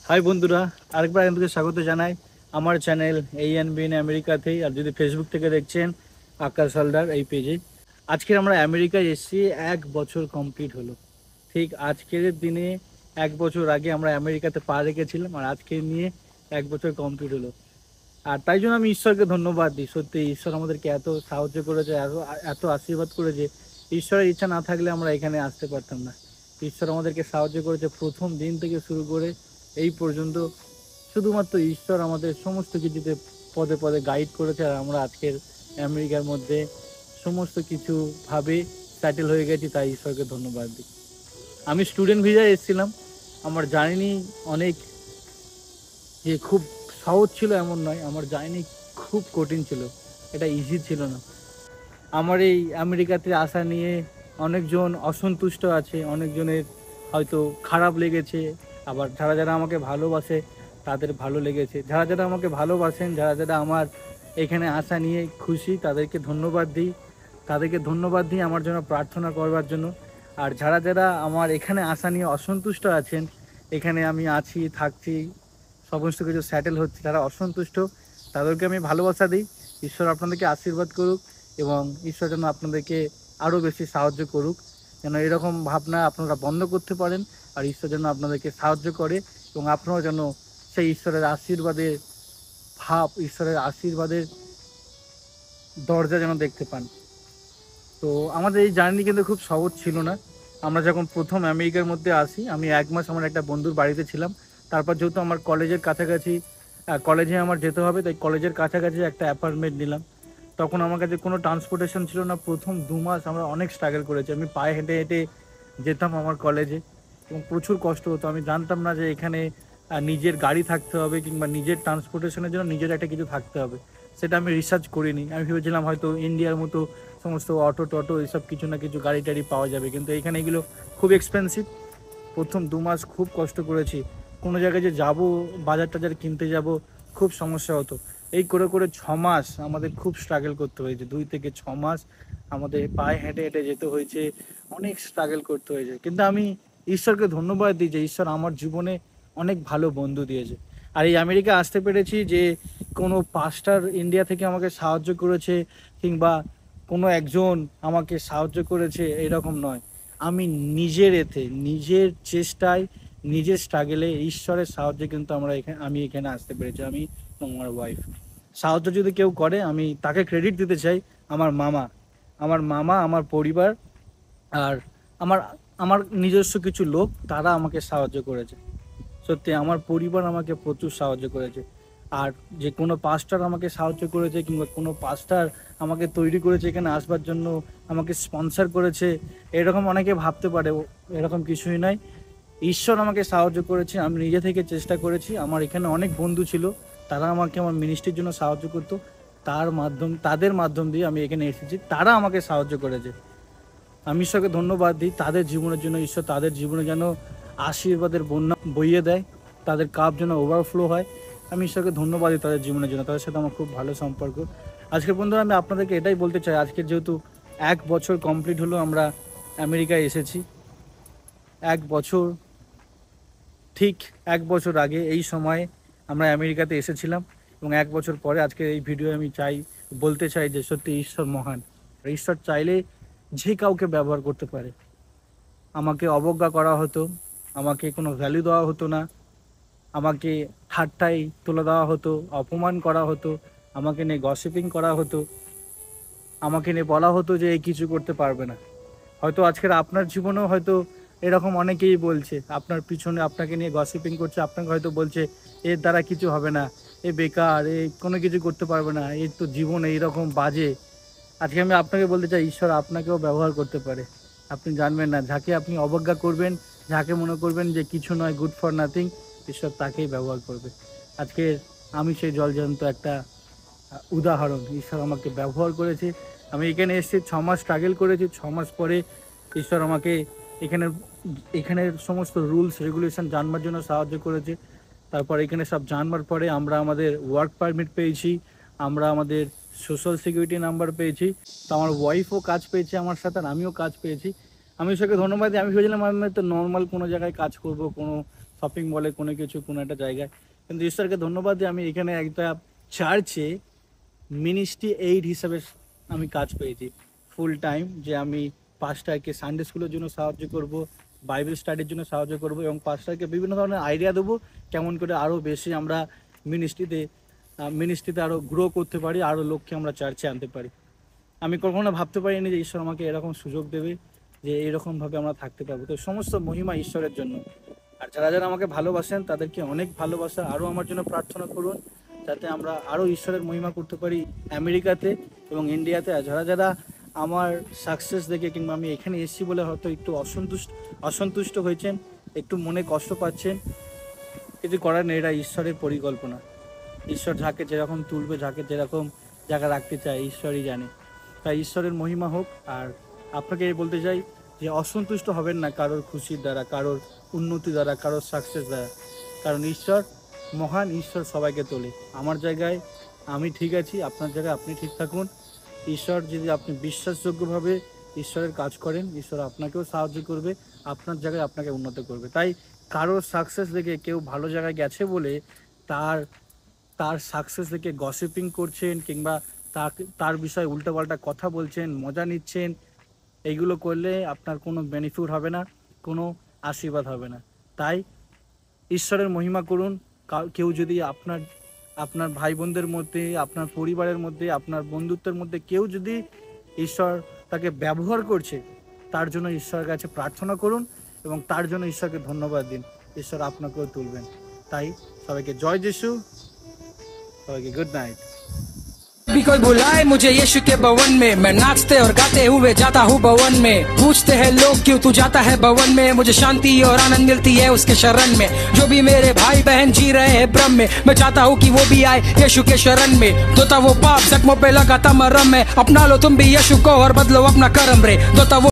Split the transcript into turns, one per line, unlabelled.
High বন্ধুরা, আরেকবার আপনাদের স্বাগত জানাই আমার চ্যানেল ANB ইন আমেরিকাতেই। আর যদি ফেসবুক থেকে দেখছেন, আকাশ হালদার এই পেজে। আজকে আমরা আমেরিকায় এসেছি, 1 বছর কমপ্লিট হলো। ঠিক আজকের দিনে 1 বছর আগে আমরা আমেরিকাতে পা রেখেছিলাম, আর আজকে নিয়ে 1 বছর কমপ্লিট হলো। আর তাই জন্য আমি ঈশ্বরকে ধন্যবাদ দিই। সত্যি ঈশ্বর আমাদেরকে এত সাহায্য করেছে, এত এত আশীর্বাদ করেছে। ঈশ্বরের ইচ্ছা না থাকলে আমরা এখানে আসতে পারতাম না। ঈশ্বর আমাদেরকে সাহায্য করেছে প্রথম দিন থেকে শুরু করে এই পর্যন্ত। শুধুমাত্র ঈশ্বর আমাদের সমস্ত কিছুতে পদে পদে গাইড করেছে, আর আমরা আজকের আমেরিকার মধ্যে সমস্ত কিছু ভাবে সেটেল হয়ে গেছি। তাই ঈশ্বরকে ধন্যবাদ দিই। আমি স্টুডেন্ট ভিসায় এসেছিলাম। আমার জার্নি অনেক যে খুব সহজ ছিল এমন নয়, আমার জার্নি খুব কঠিন ছিল, এটা ইজি ছিল না। আমার এই আমেরিকাতে আসা নিয়ে অনেকজন অসন্তুষ্ট আছে, অনেকজনের হয়তো খারাপ লেগেছে, আবার যারা যারা আমাকে ভালোবাসে তাদের ভালো লেগেছে। যারা যারা আমাকে ভালোবাসেন, যারা যারা আমার এখানে আসা নিয়ে খুশি, তাদেরকে ধন্যবাদ দিই। তাদেরকে ধন্যবাদ দিই আমার জন্য প্রার্থনা করবার জন্য। আর যারা যারা আমার এখানে আসা নিয়ে অসন্তুষ্ট আছেন, এখানে আমি আছি, থাকছি, সমস্ত কিছু সেটেল হচ্ছে, তারা অসন্তুষ্ট, তাদেরকে আমি ভালোবাসা দিই। ঈশ্বর আপনাদেরকে আশীর্বাদ করুক এবং ঈশ্বর যেন আপনাদেরকে আরও বেশি সাহায্য করুক, যেন এরকম ভাবনা আপনারা বন্ধ করতে পারেন। আর ঈশ্বর যেন আপনাদেরকে সাহায্য করে এবং আপনারাও যেন সেই ঈশ্বরের আশীর্বাদের ঈশ্বরের আশীর্বাদের দরজা যেন দেখতে পান। তো আমাদের এই জার্নি কিন্তু খুব সহজ ছিল না। আমরা যখন প্রথম আমেরিকার মধ্যে আসি, আমি 1 মাস আমার একটা বন্ধুর বাড়িতে ছিলাম। তারপর যেহেতু আমার কলেজের কাছাকাছি, কলেজে আমার যেতে হবে, তাই কলেজের কাছাকাছি একটা অ্যাপার্টমেন্ট নিলাম। তখন আমার কাছে কোনো ট্রান্সপোর্টেশন ছিল না। প্রথম 2 মাস আমরা অনেক স্ট্রাগল করেছি। আমি পায়ে হেঁটে হেঁটে যেতাম আমার কলেজে এবং প্রচুর কষ্ট হতো। আমি জানতাম না যে এখানে নিজের গাড়ি থাকতে হবে কিংবা নিজের ট্রান্সপোর্টেশনের জন্য নিজের একটা কিছু থাকতে হবে। সেটা আমি রিসার্চ করিনি। আমি ভেবেছিলাম হয়তো ইন্ডিয়ার মতো সমস্ত অটো টটো এসব কিছু না কিছু গাড়ি টাড়ি পাওয়া যাবে, কিন্তু এখানে এগুলো খুব এক্সপেন্সিভ। প্রথম 2 মাস খুব কষ্ট করেছি। কোনো জায়গায় যে যাব, বাজার টাজার কিনতে যাব, খুব সমস্যা হতো। এই করে করে 6 মাস আমাদের খুব স্ট্রাগল করতে হয়েছে। 2 থেকে 6 মাস আমাদের পায়ে হেঁটে হেঁটে যেতে হয়েছে, অনেক স্ট্রাগল করতে হয়েছে। কিন্তু আমি ঈশ্বরকে ধন্যবাদ দিই যে ঈশ্বর আমার জীবনে অনেক ভালো বন্ধু দিয়েছে। আর এই আমেরিকা আসতে পেরেছি যে কোনো পাস্টার ইন্ডিয়া থেকে আমাকে সাহায্য করেছে কিংবা কোনো একজন আমাকে সাহায্য করেছে এরকম নয়। আমি নিজের চেষ্টায়, নিজের স্ট্রাগলে, ঈশ্বরের সাহায্যে কিন্তু আমি এখানে আসতে পেরেছি, আমি এবং আমার ওয়াইফ। সাহায্য যদি কেউ করে, আমি তাকে ক্রেডিট দিতে চাই। আমার মামা, আমার পরিবার, আর আমার আমার নিজস্ব কিছু লোক, তারা আমাকে সাহায্য করেছে। সত্যি আমার পরিবার আমাকে প্রচুর সাহায্য করেছে। আর যে কোনো পাস্টার আমাকে সাহায্য করেছে কিংবা কোনো পাস্টার আমাকে তৈরি করেছে এখানে আসবার জন্য, আমাকে স্পন্সর করেছে, এরকম অনেকে ভাবতে পারে, এরকম কিছুই নয়। ঈশ্বর আমাকে সাহায্য করেছে, আমি নিজে থেকে চেষ্টা করেছি। আমার এখানে অনেক বন্ধু ছিল, তারা আমাকে আমার মিনিস্ট্রির জন্য সাহায্য করতো। তাদের মাধ্যম দিয়ে আমি এখানে এসেছি, তারা আমাকে সাহায্য করেছে। আমি ঈশ্বরকে ধন্যবাদ দিই তাদের জীবনের জন্য। ঈশ্বর তাদের জীবনে যেন আশীর্বাদের বন্যা বইয়ে দেয়, তাদের কাপ যেন ওভারফ্লো হয়। আমি ঈশ্বরকে ধন্যবাদ দিই তাদের জীবনের জন্য, তাদের সাথে আমার খুব ভালো সম্পর্ক। আজকের বন্ধুরা, আমি আপনাদেরকে এটাই বলতে চাই, আজকের যেহেতু 1 বছর কমপ্লিট হলো আমরা আমেরিকায় এসেছি। 1 বছর, ঠিক 1 বছর আগে এই সময়ে আমরা আমেরিকাতে এসেছিলাম এবং 1 বছর পরে আজকে এই ভিডিও আমি বলতে চাই যে সত্যি ঈশ্বর মহান। ঈশ্বর চাইলে যে কাউকে ব্যবহার করতে পারে। আমাকে অবজ্ঞা করা হতো, আমাকে কোনো ভ্যালু দেওয়া হতো না, আমাকে ঠাট্টায় তুলে দেওয়া হতো, অপমান করা হতো, আমাকে নিয়ে গসিপিং করা হতো, আমাকে নিয়ে বলা হতো যে এই কিছু করতে পারবে না। হয়তো আজকের আপনার জীবনেও হয়তো এরকম অনেকেই বলছে, আপনার পিছনে আপনাকে নিয়ে গসিপিং করছে, আপনাকে হয়তো বলছে এর দ্বারা কিছু হবে না, এ বেকার, এ কোনো কিছু করতে পারবে না, এর তো জীবন এইরকম বাজে। আজকে আমি আপনাকে বলতে চাই, ঈশ্বর আপনাকেও ব্যবহার করতে পারে। আপনি জানবেন না, যাকে আপনি অবজ্ঞা করবেন, যাকে মনে করবেন যে কিছু নয়, গুড ফর নাথিং, ঈশ্বর তাকেই ব্যবহার করবে। আজকে আমি সেই জলজন্ত একটা উদাহরণ। ঈশ্বর আমাকে ব্যবহার করেছে। আমি এখানে এসেছি, 6 মাস স্ট্রাগল করেছি। 6 মাস পরে ঈশ্বর আমাকে এখানের এখানের সমস্ত রুলস রেগুলেশন জানবার জন্য সাহায্য করেছে। তারপর এখানে সব জানবার পরে আমরা আমাদের ওয়ার্ক পারমিট পেয়েছি, আমরা আমাদের সোশ্যাল সিকিউরিটি নাম্বার পেয়েছি। তো আমার ওয়াইফও কাজ পেয়েছে আমার সাথে, আর আমিও কাজ পেয়েছি। আমি ঈশ্বরকে ধন্যবাদ দিই। আমি ভেবেছিলাম আমি তো নর্মাল কোনো জায়গায় কাজ করব, কোনো শপিং মলে কোনো কিছু কোনো একটা জায়গায়। কিন্তু ঈশ্বরকে ধন্যবাদ দিয়ে আমি এখানে একটা চার্চে মিনিস্ট্রি এইড হিসাবে আমি কাজ পেয়েছি ফুল টাইম, যে আমি পাস্টারকে সানডে স্কুলের জন্য সাহায্য করব, বাইবেল স্টাডির জন্য সাহায্য করব এবং পাস্টারকে বিভিন্ন ধরনের আইডিয়া দেবো কেমন করে আরও বেশি আমরা মিনিস্ট্রিতে আরও গ্রো করতে পারি, আরও লোককে আমরা চার্চে আনতে পারি। আমি কখনো ভাবতে পারিনি যে ঈশ্বর আমাকে এরকম সুযোগ দেবে, যে এইরকমভাবে আমরা থাকতে পারবো। তো সমস্ত মহিমা ঈশ্বরের জন্য। আর যারা যারা আমাকে ভালোবাসেন তাদেরকে অনেক ভালোবাসা, আরও আমার জন্য প্রার্থনা করুন যাতে আমরা আরও ঈশ্বরের মহিমা করতে পারি আমেরিকাতে এবং ইন্ডিয়াতে। আর যারা যারা আমার সাকসেস দেখে কিংবা আমি এখানে এসেছি বলে হয়তো একটু অসন্তুষ্ট হয়েছেন, একটু মনে কষ্ট পাচ্ছেন, কিছু করার নেই, এটা ঈশ্বরের পরিকল্পনা। ঈশ্বর যাকে যেরকম তুলবে, যাকে যেরকম জায়গা রাখতে চায় ঈশ্বরই জানে। তাই ঈশ্বরের মহিমা হোক। আর আপনাকে বলতে চাই যে অসন্তুষ্ট হবেন না কারোর খুশির দ্বারা, কারোর উন্নতি দ্বারা, কারোর সাকসেস দ্বারা, কারণ ঈশ্বর মহান, ঈশ্বর সবাইকে তোলে। আমার জায়গায় আমি ঠিক আছি, আপনার জায়গায় আপনি ঠিক থাকুন। ঈশ্বর যদি আপনি বিশ্বাসযোগ্যভাবে ঈশ্বরের কাজ করেন, ঈশ্বর আপনাকেও সাহায্য করবে, আপনার জায়গায় আপনাকে উন্নত করবে। তাই কারোর সাকসেস দেখে, কেউ ভালো জায়গায় গেছে বলে তার সাকসেস দেখে গসিপিং করছেন কিংবা তার বিষয়ে উল্টোপাল্টা কথা বলছেন, মজা নিচ্ছেন, এইগুলো করলে আপনার কোনো বেনিফিট হবে না, কোনো আশীর্বাদ হবে না। তাই ঈশ্বরের মহিমা করুন। কেউ যদি আপনার ভাই বোনদের মধ্যে, আপনার পরিবারের মধ্যে, আপনার বন্ধুত্বের মধ্যে কেউ যদি ঈশ্বর তাকে ব্যবহার করছে, তার জন্য ঈশ্বরের কাছে প্রার্থনা করুন এবং তার জন্য ঈশ্বরকে ধন্যবাদ দিন। ঈশ্বর আপনাকেও তুলবেন। তাই সবাইকে জয় যিশু, সবাইকে গুড नाइट।
भी कोई बुलाए मुझे यीशु के भवन में, मैं नाचते और गाते हुए जाता हूँ भवन में। पूछते हैं लोग क्यों तू जाता है भवन में, मुझे शांति और आनंद मिलती है उसके शरण में। जो भी मेरे भाई बहन जी रहे हैं भ्रम में, मैं चाहता हूँ कि वो भी आए यीशु के शरण में। धोता वो पाप जख्मों पे लगाता मरहम है, अपना लो तुम भी यीशु को और बदलो अपना कर्म रे। धोता वो